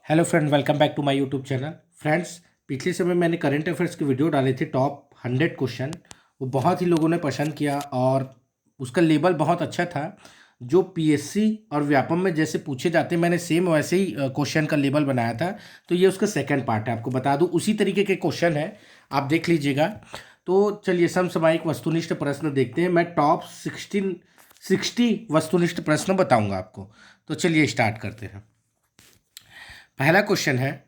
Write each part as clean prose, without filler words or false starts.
Hello friend, welcome back to my YouTube channel. Friends, पिछले समय मैंने करंट अफेयर्स की वीडियो डाले थे टॉप 100 क्वेश्चन। वो बहुत ही लोगों ने पसंद किया और उसका लेवल बहुत अच्छा था। जो पीएससी और व्यापम में जैसे पूछे जाते हैं, मैंने सेम वैसे ही क्वेश्चन का लेवल बनाया था। तो ये उसका सेकंड पार्ट है, आपको बता दूं उसी तरीके के क्वेश्चन है, आप देख लीजिएगा। तो चलिए समसामयिक वस्तुनिष्ठ प्रश्न देखते हैं। मैं टॉप 60 वस्तुनिष्ठ प्रश्न बताऊंगा आपको। तो चलिए स्टार्ट करते हैं। पहला क्वेश्चन है,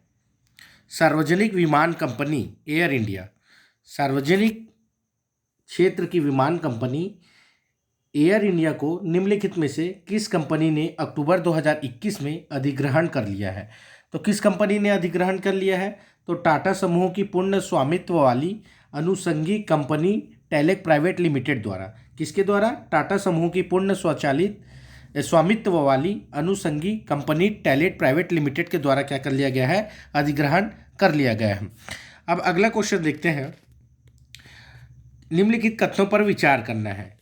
सार्वजनिक विमान कंपनी एयर इंडिया, सार्वजनिक क्षेत्र की विमान कंपनी एयर इंडिया को निम्नलिखित में से किस कंपनी ने अक्टूबर 2021 में अधिग्रहण कर लिया है? तो किस कंपनी ने अधिग्रहण कर लिया है? तो टाटा समूह की पूर्ण स्वामित्व वाली अनुषंगी कंपनी टेलेक प्राइवेट लिमिटेड द्वारा। किसके द्वारा? टाटा समूह की पूर्ण स्वचालित स्वामित्व वाली अनुषंगी कंपनी टेलेट प्राइवेट लिमिटेड के द्वारा क्या कर लिया गया है? अधिग्रहण कर लिया गया है। अब अगला क्वेश्चन देखते हैं। निम्नलिखित कथनों पर विचार करना है।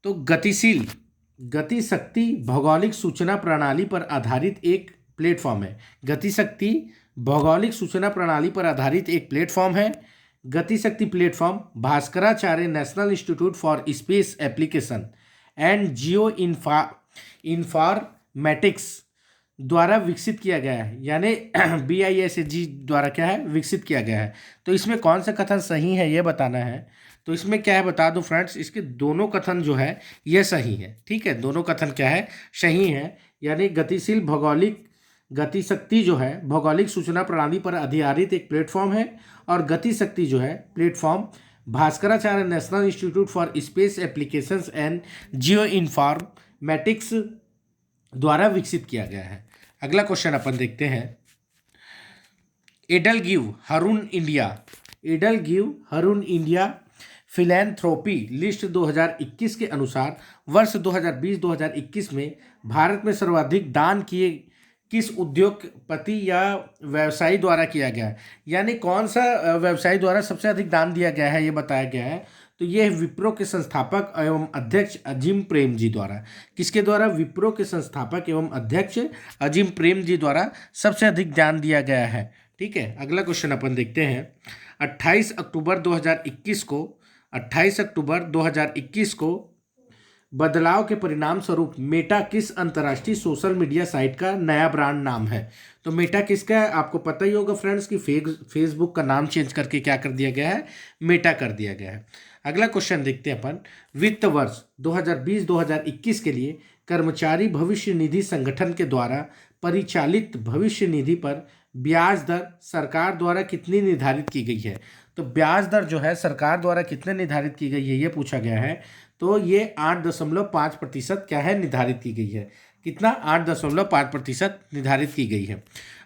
तो गतिशील गतिशक्ति भौगोलिक सूचना प्रणाली पर आधारित एक प्लेटफॉर्म है। गतिशक्ति भौगोलिक सूचना प्रणाली पर आधारित एक प्लेटफॉर्म है। GatiShakti platform Bhaskaracharya national institute for space application and geo informatics द्वारा विकसित किया गया है, यानी BISG द्वारा क्या है? विकसित किया गया है। तो इसमें कौन सा कथन सही है ये बताना है। तो इसमें क्या है बता दूं फ्रेंड्स, इसके दोनों कथन जो है ये सही है। ठीक है, दोनों कथन क्या है? सही है। यानी गतिशील भौगोलिक गतिशक्ति जो है भौगोलिक सूचना प्रणाली पर आधारित एक प्लेटफॉर्म है, और गतिशक्ति जो है platform Bhaskaracharya national institute for space applications and geo informatics द्वारा विकसित किया गया है। अगला क्वेश्चन अपन देखते हैं। EdelGive Hurun India Philanthropy List 2021 के अनुसार वर्ष 2020-2021 में भारत में सर्वाधिक दान किए किस उद्योगपति या व्यवसायी द्वारा किया गया है? यानी कौन सा व्यवसायी द्वारा सबसे अधिक दान दिया गया है ये बताया गया है। तो ये विप्रो के संस्थापक एवं अध्यक्ष अजीम प्रेम जी द्वारा। किसके द्वारा? विप्रो के संस्थापक एवं अध्यक्ष अजीम प्रेम जी द्वारा सबसे अधिक दान दिया गया है। ठीक है, अगला क्वेश्चन अपन देखते हैं। 28 अक्टूबर 2021 को बदलाव के परिणाम स्वरूप मेटा किस अंतर्राष्ट्रीय सोशल मीडिया साइट का नया ब्रांड नाम है? तो मेटा किसका है? आपको पता ही होगा फ्रेंड्स कि फेसबुक का नाम चेंज करके क्या कर दिया गया है? मेटा कर दिया गया है। अगला क्वेश्चन देखते हैं अपन। वित्त वर्ष 2020-2021 के लिए कर्मचारी भविष्य निधि संगठन के द्वारा परिचालित भविष्य निधि पर ब्याज दर सरकार द्वारा कितनी निर्धारित की गई है? तो ब्याज दर जो है सरकार द्वारा कितने निर्धारित की गई है ये पूछा गया है। तो ये 8.5% क्या है? निर्धारित की गई है। कितना? 8.5% निर्धारित की गई है।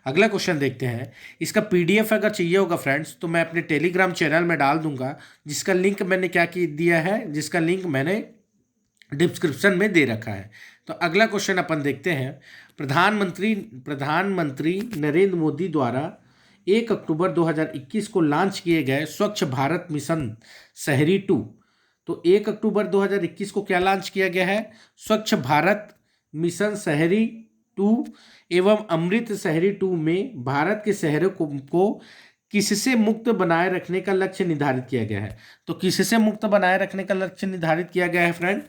अगला क्वेश्चन देखते हैं। इसका PDF अगर चाहिए होगा फ्रेंड्स तो मैं अपने टेलीग्राम चैनल में डाल दूंगा, जिसका लिंक मैंने दिया है, जिसका लिंक मैंने डिस्क्रिप्शन में दे रखा है। तो अगला क्वेश्चन अपन देखते हैं। प्रधानमंत्री नरेंद्र मोदी द्वारा 1 अक्टूबर 2021 को लॉन्च किए गए स्वच्छ भारत मिशन शहरी 2। तो 1 अक्टूबर 2021 को क्या लॉन्च किया गया है? स्वच्छ भारत मिशन शहरी 2 एवं अमृत शहरी 2 में भारत के शहरों को किससे मुक्त बनाए रखने का लक्ष्य निर्धारित किया गया है? तो किससे मुक्त बनाए रखने का लक्ष्य निर्धारित किया गया है फ्रेंड?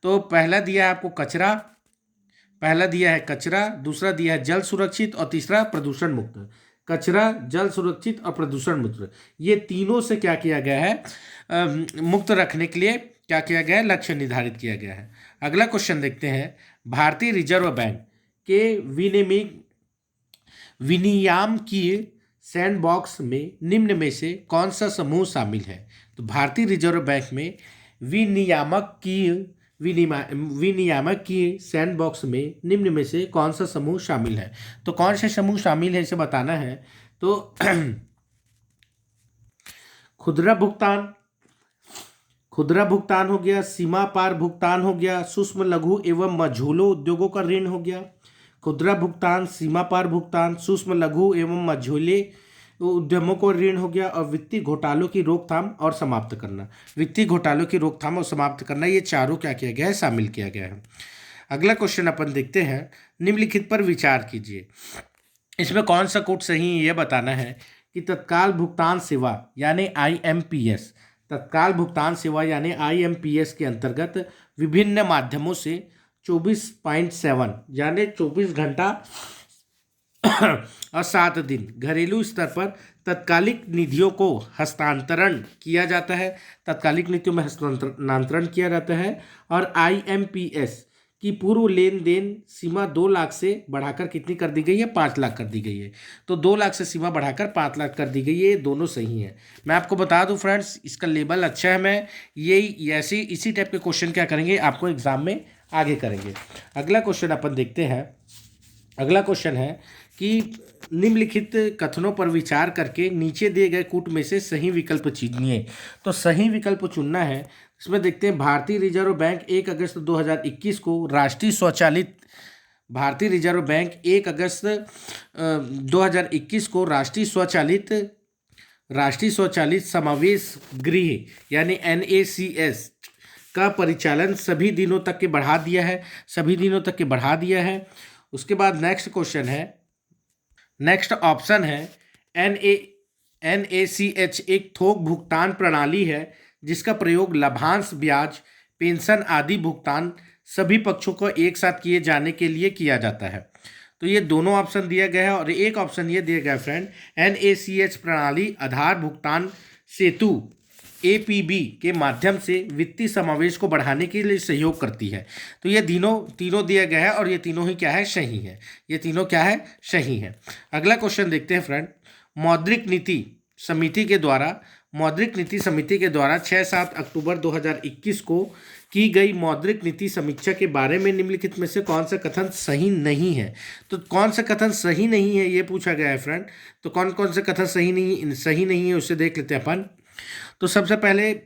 तो पहला दिया है आपको कचरा, दूसरा दिया है जल सुरक्षित, और तीसरा प्रदूषण मुक्त। कचरा, जल सुरक्षित और प्रदूषण मुक्त, ये तीनों से क्या किया गया है? मुक्त रखने के लिए क्या किया गया है? लक्ष्य निर्धारित किया गया है। अगला क्वेश्चन देखते हैं। भारतीय रिजर्व बैंक के विनियामकीय सैंडबॉक्स में निम्न में से कौन सा समूह शामिल है? तो भारतीय रिजर्व बैंक में विनियामक की सैंडबॉक्स में निम्न में से कौन सा समूह शामिल है? तो कौन से समूह शामिल है इसे बताना है। तो खुदरा भुगतान हो गया, सीमा पार भुगतान हो गया, सूक्ष्म लघु एवं मझोले उद्योगों का ऋण हो गया। खुदरा भुगतान, सीमा पार भुगतान, सूक्ष्म लघु एवं मझोले उद्यमों को ऋण हो गया, और वित्तीय घोटालों की रोकथाम और समाप्त करना। वित्तीय घोटालों की रोकथाम और समाप्त करना, ये चारों क्या किया गया है? शामिल किया गया है। अगला क्वेश्चन अपन देखते हैं। निम्नलिखित पर विचार कीजिए। इसमें कौन सा कोड सही है ये बताना है कि तत्काल भुगतान सेवा यानी आईएमपीएस, तत्काल भुगतान सेवा यानी आईएमपीएस के अंतर्गत विभिन्न माध्यमों से 24.7 यानी 24 घंटा और 7 दिन घरेलू स्तर पर तत्कालिक निधियों को हस्तांतरण किया जाता है, तत्कालिक नीतियों में हस्तांतरण किया जाता है। और आईएमपीएस की पूर्व लेन देन सीमा 2 लाख से बढ़ाकर कितनी कर दी गई है? 5 लाख कर दी गई है। तो 2 लाख से सीमा बढ़ाकर 5 लाख कर दी गई है, ये दोनों सही है। मैं आपको बता दूं फ्रेंड्स, इसका लेवल अच्छा है। मैं ये ऐसे इसी टाइप के क्वेश्चन क्या करेंगे आपको एग्जाम में आगे करेंगे। अगला क्वेश्चन अपन देखते हैं। अगला क्वेश्चन है कि निम्नलिखित कथनों पर विचार करके नीचे दिए गए कूट में से सही विकल्प चुनिए। तो सही विकल्प चुनना है। इसमें देखते हैं भारतीय रिजर्व बैंक 1 अगस्त 2021 को राष्ट्रीय स्वचालित भारतीय रिजर्व बैंक 1 अगस्त 2021 को राष्ट्रीय स्वचालित समावेश गृह यानी NACS का परिचालन सभी दिनों तक के बढ़ा दिया है, सभी दिनों तक के बढ़ा दिया है। उसके बाद नेक्स्ट क्वेश्चन है, नेक्स्ट ऑप्शन है NACH एक थोक भुगतान प्रणाली है जिसका प्रयोग लाभांश, ब्याज, पेंशन आदि भुगतान सभी पक्षों को एक साथ किए जाने के लिए किया जाता है। तो ये दोनों ऑप्शन दिया गया है। और एक ऑप्शन ये दिया गया फ्रेंड, NACH प्रणाली आधार भुगतान सेतु APB के माध्यम से वित्तीय समावेश को बढ़ाने के लिए सहयोग करती है। तो ये तीनों दिया गया है और ये तीनों ही क्या है? सही है। ये तीनों क्या है? सही है। अगला क्वेश्चन देखते हैं फ्रेंड। मौद्रिक नीति समिति के द्वारा 6-7 अक्टूबर 2021 को की गई मौद्रिक नीति समीक्षा के बारे में निम्नलिखित में से कौन सा कथन सही नहीं है? तो कौन सा कथन सही नहीं है ये पूछा गया है फ्रेंड। तो कौन कौन से कथन सही नहीं है उसे देख लेते हैं अपन। तो सबसे पहले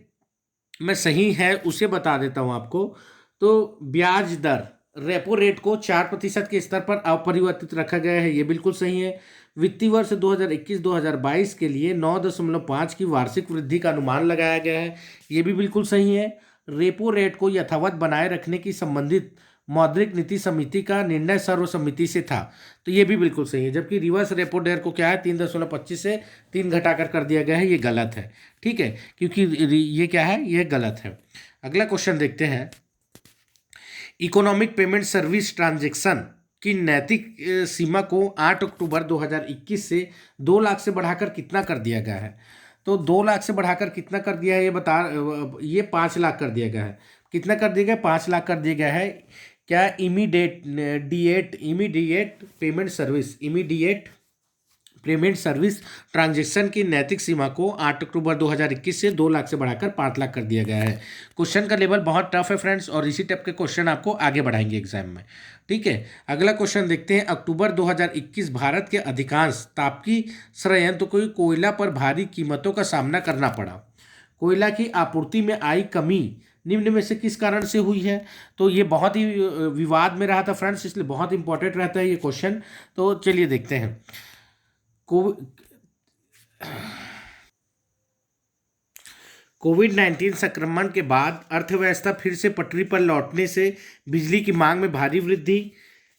मैं सही है उसे बता देता हूं आपको। तो ब्याज दर रेपो रेट को 4% के स्तर पर अपरिवर्तित रखा गया है, ये बिल्कुल सही है। वित्तीय वर्ष 2021-2022 के लिए 9.5 की वार्षिक वृद्धि का अनुमान लगाया गया है, ये भी बिल्कुल सही है। रेपो रेट को यथावत बनाए रखने की संबंधित मौद्रिक नीति समिति का निर्णय सर्वसम्मति से था, तो ये भी बिल्कुल सही है। जबकि रिवर्स रेपो रेट को क्या है 3.25 से 3 घटाकर कर दिया गया है, ये गलत है। ठीक है, क्योंकि ये क्या है? ये गलत है। अगला क्वेश्चन देखते हैं। इकोनॉमिक पेमेंट सर्विस ट्रांजैक्शन की नैतिक सीमा को 8 अक्टूबर 2021 से 2 लाख से बढ़ाकर कितना कर दिया गया है? तो 2 लाख से बढ़ाकर कितना कर दिया है ये 5 लाख कर दिया गया है। कितना कर दिया गया? 5 लाख कर दिया गया है। क्या? इमीडिएट पेमेंट सर्विस ट्रांजैक्शन की नैतिक सीमा को 8 अक्टूबर 2021 से 2 लाख से बढ़ाकर 5 लाख कर दिया गया है। क्वेश्चन का लेवल बहुत टफ है फ्रेंड्स, और इसी टाइप के क्वेश्चन आपको आगे बढ़ाएंगे एग्जाम में। ठीक है, अगला क्वेश्चन देखते हैं। अक्टूबर 2021 भारत के अधिकांश तापकीय संयंत्रों को कोयला पर भारी कीमतों का सामना करना पड़ा। कोयला की आपूर्ति में आई कमी निम्न में से किस कारण से हुई है? तो ये बहुत ही विवाद में रहा था फ्रेंड्स, इसलिए बहुत इंपॉर्टेंट रहता है ये क्वेश्चन। तो चलिए देखते हैं। कोविड-19 संक्रमण के बाद अर्थव्यवस्था फिर से पटरी पर लौटने से बिजली की मांग में भारी वृद्धि,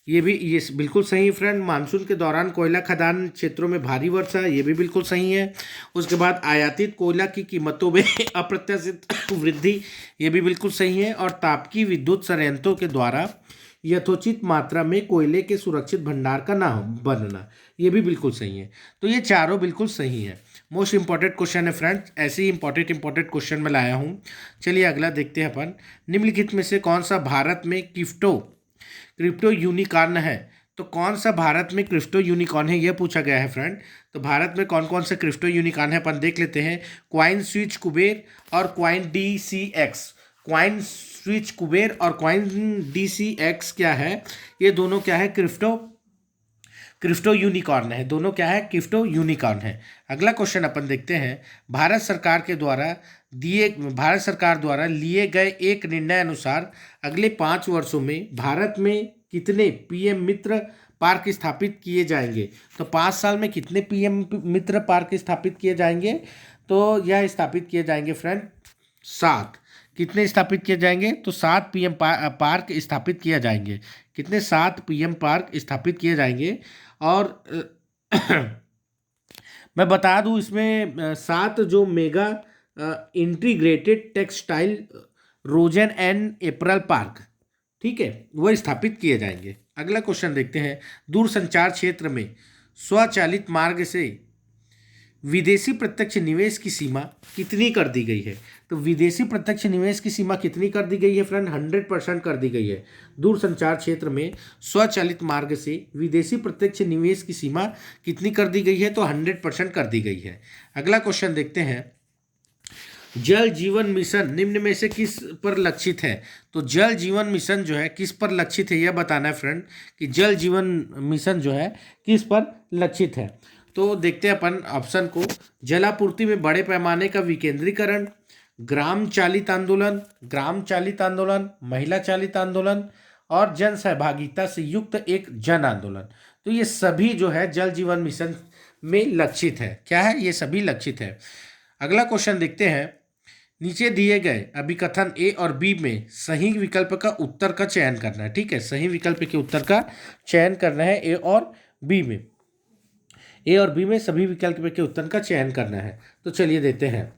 ये बिल्कुल सही है फ्रेंड। मानसून के दौरान कोयला खदान क्षेत्रों में भारी वर्षा, ये भी बिल्कुल सही है। उसके बाद आयातित कोयला की कीमतों में अप्रत्याशित वृद्धि, ये भी बिल्कुल सही है। और तापकीय विद्युत संयंत्रों के द्वारा यथोचित मात्रा में कोयले के सुरक्षित भंडार का ना बनना, ये भी बिल्कुल सही है। तो ये चारों बिल्कुल सही है। मोस्ट इंपॉर्टेंट क्वेश्चन है फ्रेंड्स, ऐसे ही इंपॉर्टेंट क्वेश्चन में लाया हूँ। चलिए अगला देखते हैं अपन। निम्नलिखित में से कौन सा भारत में क्रिप्टो यूनिकॉर्न है? तो कौन सा भारत में क्रिप्टो यूनिकॉर्न है, यह पूछा गया है फ्रेंड। तो भारत में कौन कौन से क्रिप्टो यूनिकॉर्न है अपन देख लेते हैं। क्वाइन स्विच कुबेर और coin DCX। Coin switch Kuber और क्वाइन DCX क्या है? ये दोनों क्या है? क्रिप्टो यूनिकॉर्न है। दोनों क्या है? क्रिप्टो यूनिकॉर्न है। अगला क्वेश्चन अपन देखते हैं। भारत सरकार द्वारा लिए गए एक निर्णय अनुसार अगले 5 वर्षों में भारत में कितने PM मित्र पार्क स्थापित किए जाएंगे? तो 5 साल में कितने PM मित्र पार्क स्थापित किए जाएंगे? तो यह स्थापित किए जाएंगे फ्रेंड 7। कितने स्थापित किए जाएंगे? तो 7 PM पार्क स्थापित किए जाएंगे। कितने? 7 PM पार्क स्थापित किए जाएंगे। और मैं बता दूं इसमें 7 जो mega integrated textile region and apparel park, ठीक है, वह स्थापित किए जाएंगे। अगला क्वेश्चन देखते हैं, दूरसंचार क्षेत्र में स्वचालित मार्ग से विदेशी प्रत्यक्ष निवेश की सीमा कितनी कर दी गई है? तो विदेशी प्रत्यक्ष निवेश की सीमा कितनी कर दी गई है फ्रेंड? 100% कर दी गई है। दूरसंचार क्षेत्र में स्वचालित मार्ग से विदेशी प्रत्यक्ष निवेश की सीमा कितनी कर दी गई है? तो 100% कर दी गई है। अगला क्वेश्चन देखते हैं, जल जीवन मिशन निम्न में से किस पर लक्षित है? तो जल जीवन मिशन जो है किस पर लक्षित है, यह बताना है फ्रेंड कि जल जीवन मिशन जो है किस पर लक्षित है। तो देखते हैं अपन ऑप्शन को, जलापूर्ति में बड़े पैमाने का विकेंद्रीकरण, ग्राम चालित आंदोलन, महिला चालित आंदोलन और जन सहभागिता से युक्त एक जन आंदोलन। तो ये सभी जो है जल जीवन मिशन में लक्षित है। क्या है? ये सभी लक्षित है। अगला क्वेश्चन देखते हैं, नीचे दिए गए अभिकथन ए और बी में सही विकल्प का उत्तर का चयन करना है। ठीक है, सही विकल्प के उत्तर का चयन करना है। ए और बी में सभी विकल्प के उत्तर का चयन करना है। तो चलिए देते हैं,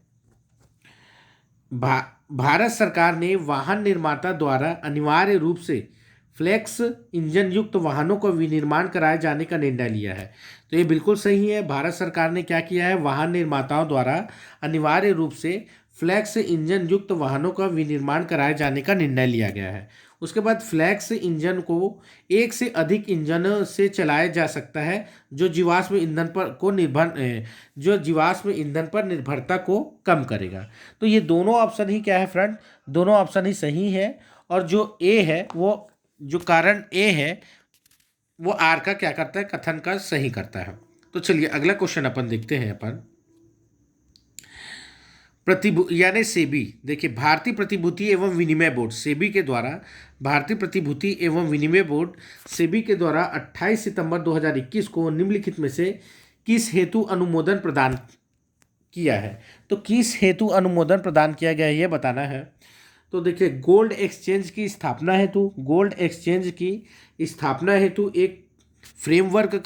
भारत सरकार ने वाहन निर्माता द्वारा अनिवार्य रूप से फ्लेक्स इंजन युक्त वाहनों को विनिर्माण कराए जाने का निर्णय लिया है। तो ये बिल्कुल सही है। भारत सरकार ने क्या किया है? वाहन निर्माताओं द्वारा अनिवार्य रूप से फ्लैक्स इंजन युक्त वाहनों का विनिर्माण कराए जाने का निर्णय लिया गया है। उसके बाद फ्लैक्स इंजन को एक से अधिक इंजनों से चलाया जा सकता है जो जीवाश्म ईंधन पर निर्भरता को कम करेगा। तो ये दोनों ऑप्शन ही क्या है फ्रेंड? दोनों ऑप्शन ही सही है। और जो ए है वो, जो कारण ए है वो आर का क्या करता है? कथन का सही करता है। तो चलिए अगला क्वेश्चन अपन देखते हैं। अपन यानी सेबी, देखिए भारतीय प्रतिभूति एवं विनिमय बोर्ड सेबी के द्वारा, भारतीय प्रतिभूति एवं विनिमय बोर्ड सेबी के द्वारा 28 सितंबर 2021 को निम्नलिखित में से किस हेतु अनुमोदन प्रदान किया है? तो किस हेतु अनुमोदन प्रदान किया गया है, यह बताना है। तो देखिए, गोल्ड एक्सचेंज की स्थापना हेतु, एक फ्रेमवर्क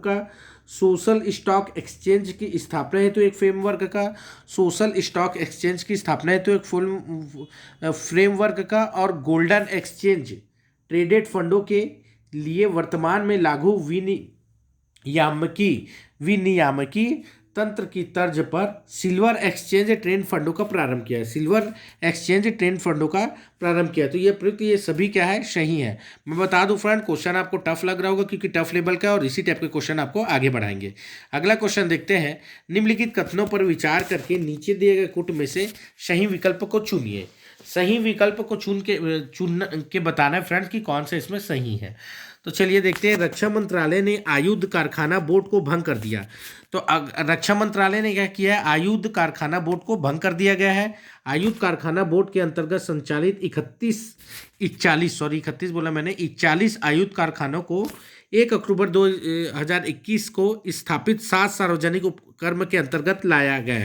का, सोशल स्टॉक एक्सचेंज की स्थापना हेतु एक फ्रेमवर्क का, फ्रेमवर्क का और गोल्डन एक्सचेंज ट्रेडेड फंडों के लिए वर्तमान में लागू विनियामकी तंत्र की तर्ज पर सिल्वर एक्सचेंज ट्रेंड फंडों का प्रारंभ किया है। तो ये प्रयुक्त, ये सभी क्या है? सही है। मैं बता दूं फ्रेंड, क्वेश्चन आपको टफ लग रहा होगा क्योंकि टफ लेवल का, और इसी टाइप के क्वेश्चन आपको आगे बढ़ाएंगे। अगला क्वेश्चन देखते हैं, निम्नलिखित कथनों पर विचार करके नीचे दिए गए कूट में से सही विकल्प को चुनिए। सही विकल्प को चुन के बताना है फ्रेंड्स कि कौन सा इसमें सही है। तो चलिए देखते हैं, रक्षा मंत्रालय ने आयुध कारखाना बोर्ड को भंग कर दिया। तो रक्षा मंत्रालय ने क्या किया है? आयुध कारखाना बोर्ड को भंग कर दिया गया है। आयुध कारखाना बोर्ड के अंतर्गत संचालित 41 आयुध कारखानों को 1 अक्टूबर 2021 को स्थापित 7 सार्वजनिक उपक्रम के अंतर्गत ले आया गया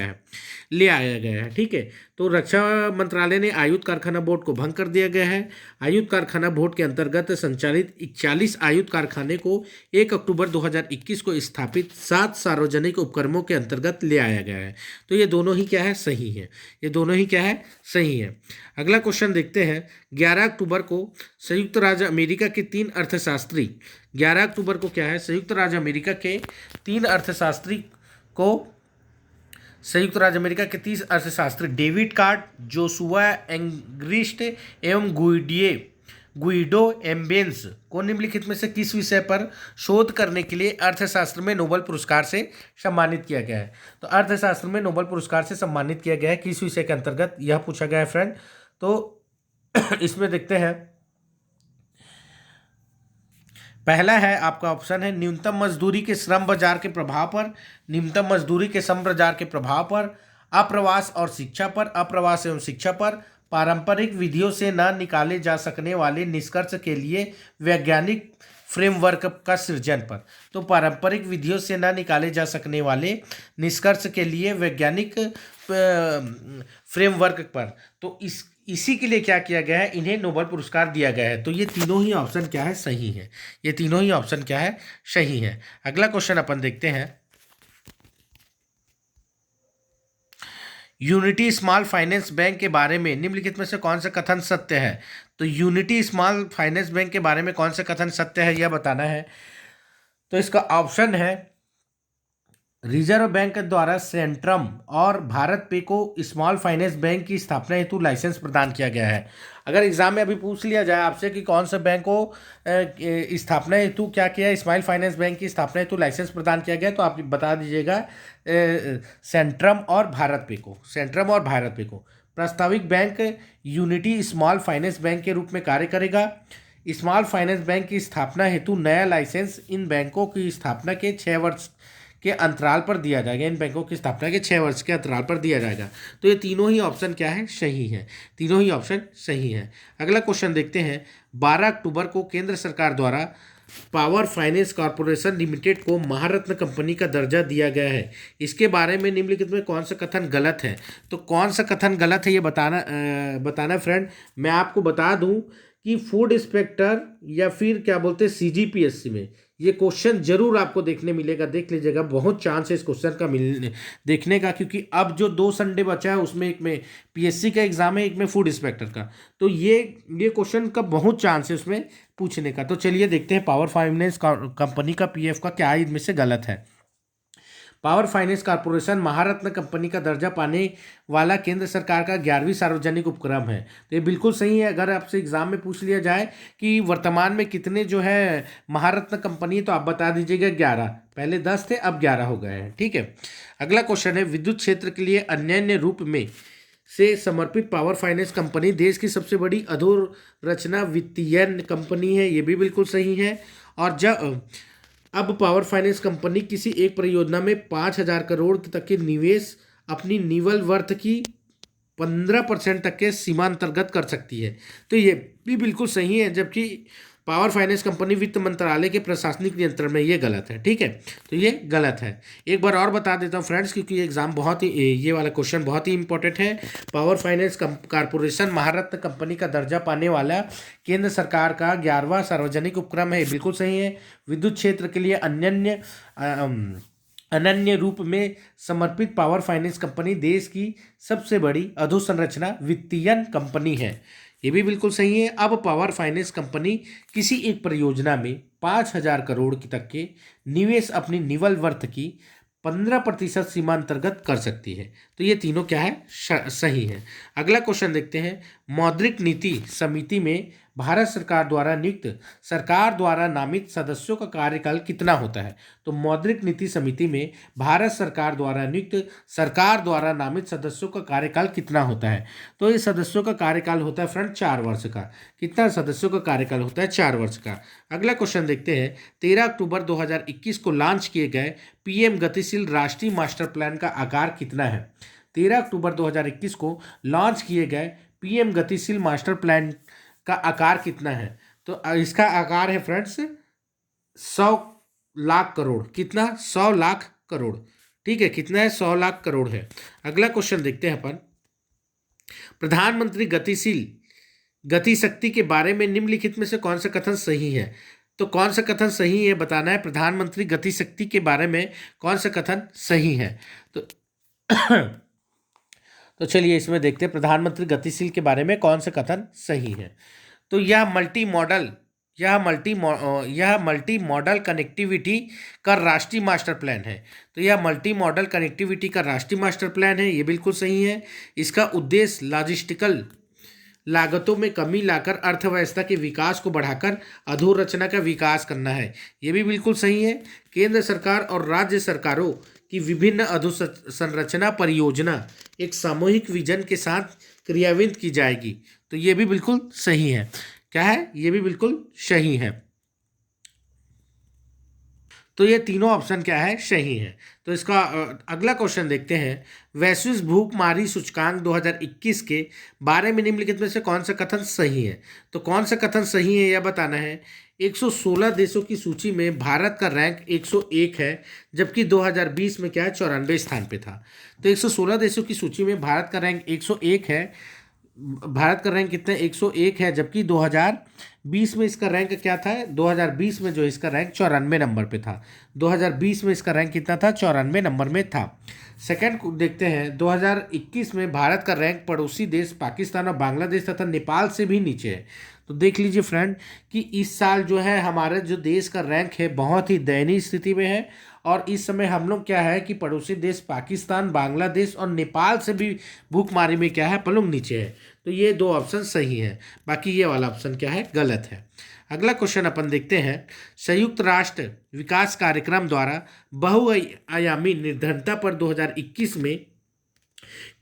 है। ठीक है, तो रक्षा मंत्रालय ने आयुध कारखाना बोर्ड को भंग कर दिया गया है। आयुध कारखाना बोर्ड के अंतर्गत संचालित 41 आयुध कारखाने को 1 अक्टूबर 2021 को स्थापित 7 सार्वजनिक उपक्रमों के अंतर्गत ले आया गया है। तो ये दोनों ही क्या है? सही है। ये दोनों ही क्या है? सही है। अगला क्वेश्चन देखते हैं, 11 अक्टूबर को संयुक्त राज्य अमेरिका के 3 अर्थशास्त्री, 11 अक्टूबर को क्या है? संयुक्त राज्य अमेरिका के 3 अर्थशास्त्री डेविड कार्ड, जोशुआ एंग्रिस्ट एवं गुइडो एम्बेंस को निम्नलिखित में से किस विषय पर शोध करने के लिए अर्थशास्त्र में नोबेल पुरस्कार से सम्मानित किया गया है? तो अर्थशास्त्र में नोबेल पुरस्कार से सम्मानित किया गया है किस विषय के अंतर्गत, यह पूछा गया है फ्रेंड। तो इसमें देखते हैं, पहला है आपका ऑप्शन है न्यूनतम मजदूरी के श्रम बाजार के प्रभाव पर, अप्रवास एवं शिक्षा पर, पारंपरिक विधियों से न निकाले जा सकने वाले निष्कर्ष के लिए वैज्ञानिक फ्रेमवर्क का सृजन पर। तो पारंपरिक विधियों से न निकाले जा सकने वाले निष्कर्ष के लिए वैज्ञानिक फ्रेमवर्क पर। तो इसी के लिए क्या किया गया है, इन्हें नोबेल पुरस्कार दिया गया है। तो ये तीनों ही ऑप्शन क्या है, सही है। ये तीनों ही ऑप्शन क्या है, सही है। अगला क्वेश्चन अपन देखते हैं, यूनिटी स्मॉल फाइनेंस बैंक के बारे में निम्नलिखित में से कौन सा कथन सत्य है। तो यूनिटी स्मॉल फाइनेंस बैंक के बारे में कौन सा कथन सत्य है, यह बताना है। तो इसका ऑप्शन है, रिजर्व बैंक के द्वारा सेंट्रम और भारत पे को स्मॉल फाइनेंस बैंक की स्थापना हेतु लाइसेंस प्रदान किया गया है। अगर एग्जाम में अभी पूछ लिया जाए आपसे कि कौन सा बैंक को स्थापना हेतु क्या किया, स्मॉल फाइनेंस बैंक की स्थापना हेतु लाइसेंस प्रदान किया गया, तो आप बता दीजिएगा सेंट्रम और भारत पे को। सेंट्रम और भारत पे को प्रस्तावित bank unity small finance bank के रूप में कार्य करेगा। स्मॉल फाइनेंस बैंक की स्थापना हेतु नया लाइसेंस इन बैंकों की स्थापना के 6 वर्ष के अंतराल पर दिया जाएगा। इन बैंकों की स्थापना के 6 वर्ष के अंतराल पर दिया जाएगा। तो ये तीनों ही ऑप्शन क्या है, सही है। तीनों ही ऑप्शन सही है। अगला क्वेश्चन देखते हैं, 12 अक्टूबर को केंद्र सरकार द्वारा पावर फाइनेंस कॉर्पोरेशन लिमिटेड को महारत्न कंपनी का दर्जा दिया गया है। इसके बारे में निम्नलिखित में कौन सा कथन गलत है। तो कौन सा कथन गलत है ये बताना फ्रेंड। मैं आपको बता दूं कि फूड इंस्पेक्टर या फिर क्या बोलते हैं सीजीपीएससी में ये क्वेश्चन जरूर आपको देखने मिलेगा, देख लीजिएगा। बहुत चांस है इस क्वेश्चन का देखने का, क्योंकि अब जो 2 संडे बचा है उसमें एक में पीएससी का एग्जाम है, एक में फूड इंस्पेक्टर का। तो ये क्वेश्चन का बहुत चांस है उसमें पूछने का। तो चलिए देखते हैं पावर फाइनेंस कंपनी का पीएफ का क्या इनमें से गलत है। पावर फाइनेंस कॉर्पोरेशन महारत्न कंपनी का दर्जा पाने वाला केंद्र सरकार का 11वीं सार्वजनिक उपक्रम है। तो ये बिल्कुल सही है। अगर आपसे एग्जाम में पूछ लिया जाए कि वर्तमान में कितने जो है महारत्न कंपनी, तो आप बता दीजिएगा 11। पहले 10 थे, अब 11 हो गए हैं। ठीक है। अगला क्वेश्चन है, विद्युत क्षेत्र के लिए अन्य रूप में से समर्पित पावर फाइनेंस कंपनी देश की सबसे बड़ी अधोरचना वित्तीय कंपनी है। ये भी बिल्कुल सही है। और जब अब पावर फाइनेंस कंपनी किसी एक परियोजना में 5,000 करोड़ तक के निवेश अपनी निवल वर्थ की 15% तक के सीमा अंतर्गत कर सकती है। तो ये भी बिल्कुल सही है, जबकि पावर फाइनेंस कंपनी वित्त मंत्रालय के प्रशासनिक नियंत्रण में। ये गलत है। ठीक है, तो ये गलत है। एक बार और बता देता हूँ फ्रेंड्स, क्योंकि एग्जाम बहुत ही, ये वाला क्वेश्चन बहुत ही इंपॉर्टेंट है। पावर फाइनेंस कॉर्पोरेशन महारत्न कंपनी का दर्जा पाने वाला केंद्र सरकार का 11वां सार्वजनिक उपक्रम है। बिल्कुल सही है। विद्युत क्षेत्र के लिए अनन्य रूप में समर्पित पावर फाइनेंस कंपनी देश की सबसे बड़ी अधोसंरचना वित्तीय कंपनी है। ये भी बिल्कुल सही है। अब पावर फाइनेंस कंपनी किसी एक परियोजना में 5,000 करोड़ तक के निवेश अपनी निवल वर्थ की 15% सीमा अंतर्गत कर सकती है। तो ये तीनों क्या है, सही है। अगला क्वेश्चन देखते हैं, मौद्रिक नीति समिति में भारत सरकार द्वारा नामित सदस्यों का कार्यकाल कितना होता है। तो मौद्रिक नीति समिति में भारत सरकार द्वारा नामित सदस्यों का कार्यकाल कितना होता है। तो ये सदस्यों का कार्यकाल होता है फ्रेंड 4 वर्ष का। कितना सदस्यों का कार्यकाल होता है, 4 वर्ष का। अगला क्वेश्चन देखते हैं, 13 अक्टूबर 2021 को लॉन्च किए गए पीएम गतिशील राष्ट्रीय मास्टर प्लान का आकार कितना है। 13 अक्टूबर 2021 को लॉन्च किए गए पीएम गतिशील मास्टर प्लान का आकार कितना है। तो इसका आकार है फ्रेंड्स 100 लाख करोड़। कितना, 100 लाख करोड़। ठीक है, कितना है, 100 लाख करोड़ है। अगला क्वेश्चन देखते हैं अपन, प्रधानमंत्री गति शक्ति के बारे में निम्नलिखित में से कौन सा कथन सही है। तो कौन सा कथन सही है बताना है। प्रधानमंत्री गति शक्ति के बारे में कौन सा कथन सही है। तो चलिए इसमें देखते हैं, प्रधानमंत्री गतिशील के बारे में कौन सा कथन सही है। तो यह मल्टी मॉडल कनेक्टिविटी का राष्ट्रीय मास्टर प्लान है। तो यह मल्टी मॉडल कनेक्टिविटी का राष्ट्रीय मास्टर प्लान है। ये बिल्कुल सही है। इसका उद्देश्य लॉजिस्टिकल लागतों में कमी लाकर अर्थव्यवस्था के विकास को बढ़ाकर अधोरचना का विकास करना है। ये भी बिल्कुल सही है। केंद्र सरकार और राज्य सरकारों की विभिन्न अधोसंरचना परियोजना एक सामूहिक विजन के साथ क्रियान्वित की जाएगी। तो ये भी बिल्कुल सही है। क्या है, ये भी बिल्कुल सही है। तो ये तीनों ऑप्शन क्या है, सही है। तो इसका अगला क्वेश्चन देखते हैं, वैश्विक भूखमरी सूचकांक 2021 के बारे में निम्नलिखित में से कौन सा कथन सही है। तो कौन सा कथन सही है यह बताना है। 116 देशों की सूची में भारत का रैंक 101 है, जबकि 2020 में क्या है, 94 स्थान पे था। तो 116 देशों की सूची में भारत का रैंक 101 है, भारत का रैंक कितना 101 है, जबकि 2020 में इसका रैंक क्या था? 2020 में जो इसका रैंक 94 नंबर पे था। 2020 में इसका रैंक कितना था? 94 नंबर में था। सेकंड को देखते हैं, 2021 में भारत का रैंक पड़ोसी देश पाकिस्तान और बांग्लादेश तथा नेपाल से भी नीचे है। तो देख लीजिए फ्रेंड कि इस साल जो है हमारे जो देश का रैंक है बहुत ही दयनीय स्थिति में है, और इस समय हम लोग क्या है कि पड़ोसी देश पाकिस्तान, बांग्लादेश और नेपाल से भी भूखमारी में क्या है, पलंग नीचे है। तो ये दो ऑप्शन सही है, बाकी ये वाला ऑप्शन क्या है, गलत है। अगला क्वेश्चन अपन देखते हैं, संयुक्त राष्ट्र विकास कार्यक्रम द्वारा बहुआयामी निर्धनता पर 2021 में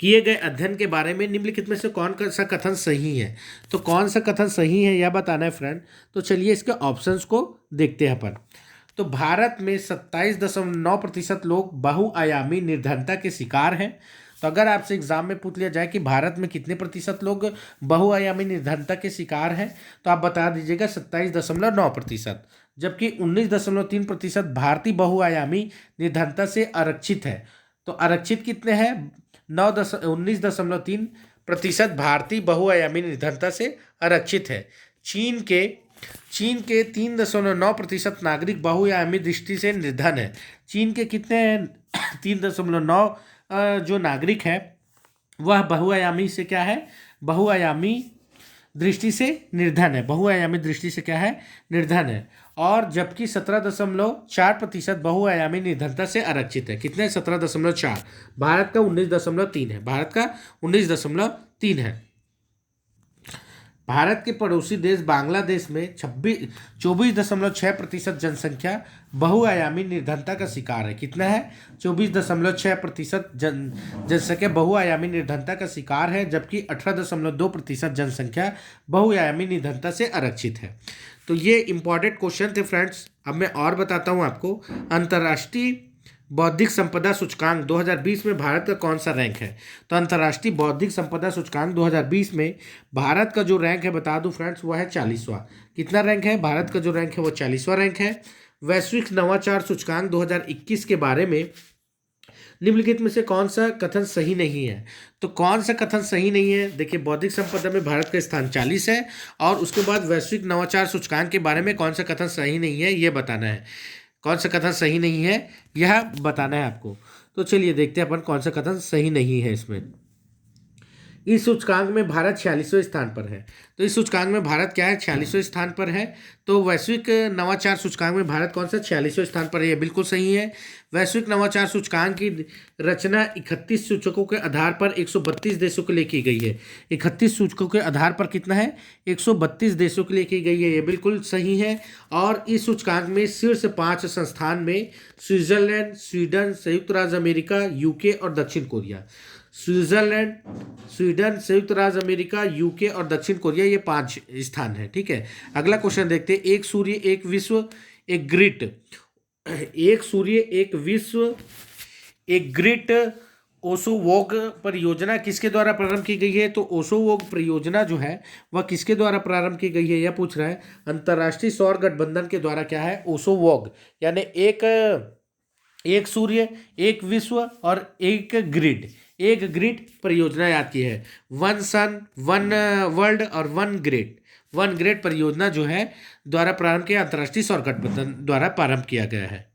किए गए अध्ययन के बारे में निम्नलिखित में से कौन सा कथन सही है? तो कौन सा कथन सही है यह बताना है फ्रेंड। तो चलिए इसके ऑप्शंस को देखते हैं अपन। तो भारत में 27.9% लोग बहुआयामी निर्धनता के शिकार हैं। तो अगर आपसे एग्जाम में पूछ लिया जाए कि भारत में कितने प्रतिशत लोग बहुआयामी निर्धनता के शिकार हैं, तो आप बता दीजिएगा 27.9%, जबकि 19.3% भारतीय बहुआयामी निर्धनता से आरक्षित है। तो आरक्षित कितने हैं? 19.3% भारतीय बहुआयामी निर्धनता से आरक्षित है। चीन के 3.9% नागरिक बहुआयामी दृष्टि से निर्धन है। चीन के कितने हैं? 3.9 जो नागरिक है वह बहुआयामी से क्या है, बहुआयामी दृष्टि से निर्धन है। बहुआयामी दृष्टि से क्या है, निर्धन है। और जबकि 17.4% बहुआयामी निर्धनता से आरक्षित है। कितने? 17.4। भारत का 19.3 है। भारत का 19.3 है। भारत के पड़ोसी देश बांग्लादेश में 24.6% जनसंख्या बहुआयामी निर्धनता का शिकार है। कितना है? 24.6% जनसंख्या बहुआयामी निर्धनता का शिकार है, जबकि 18.2% जनसंख्या बहुआयामी निर्धनता से आरक्षित है। तो ये इंपॉर्टेंट क्वेश्चन थे फ्रेंड्स। अब मैं और बताता हूँ आपको, अंतर्राष्ट्रीय बौद्धिक संपदा सूचकांक 2020 में भारत का कौन सा रैंक है? तो अंतर्राष्ट्रीय बौद्धिक संपदा सूचकांक 2020 में भारत का जो रैंक है बता दूं फ्रेंड्स, वह है 40वां। कितना रैंक है? भारत का जो रैंक है वो 40वां रैंक है। वैश्विक नवाचार सूचकांक 2021 के बारे में निम्नलिखित में से कौन सा कथन सही नहीं है? तो कौन सा कथन सही नहीं है? देखिए, बौद्धिक संपदा में भारत का स्थान 40 है, और उसके बाद वैश्विक नवाचार सूचकांक के बारे में कौन सा कथन सही नहीं है ये बताना है। कौन सा कथन सही नहीं है यह बताना है आपको। तो चलिए देखते हैं अपन कौन सा कथन सही नहीं है इसमें। इस सूचकांक में भारत 46वें स्थान पर है। तो इस सूचकांक में भारत क्या है? 46वें स्थान पर है। तो वैश्विक नवाचार सूचकांक में भारत कौन सा 46वें स्थान पर है? ये बिल्कुल सही है। वैश्विक नवाचार सूचकांक की रचना 31 सूचकों के आधार पर 132 देशों के लिए की गई है। 31 सूचकों के आधार पर कितना है? 132 देशों के लिए की गई है। ये बिल्कुल सही है। और इस सूचकांक में शीर्ष 5 संस्थान में स्विट्जरलैंड, स्वीडन, संयुक्त राज्य अमेरिका, यूके और दक्षिण कोरिया। स्विट्जरलैंड, स्वीडन, संयुक्त राज्य अमेरिका, यूके और दक्षिण कोरिया, ये 5 स्थान है। ठीक है। अगला क्वेश्चन देखते हैं, एक सूर्य एक विश्व एक ग्रिड। एक सूर्य एक विश्व एक ग्रिड ओसोवोग परियोजना किसके द्वारा प्रारंभ की गई है? तो ओसोवोग परियोजना जो है वह किसके द्वारा प्रारंभ की गई है यह पूछ रहा है। अंतर्राष्ट्रीय सौर गठबंधन के द्वारा क्या है? ओसोवोग, यानी एक सूर्य एक विश्व और एक ग्रिड परियोजना याद की है। वन सन, वन वर्ल्ड और वन ग्रिड परियोजना जो है द्वारा प्रारंभ किया, अंतर्राष्ट्रीय सौर गठबंधन द्वारा प्रारंभ किया गया है।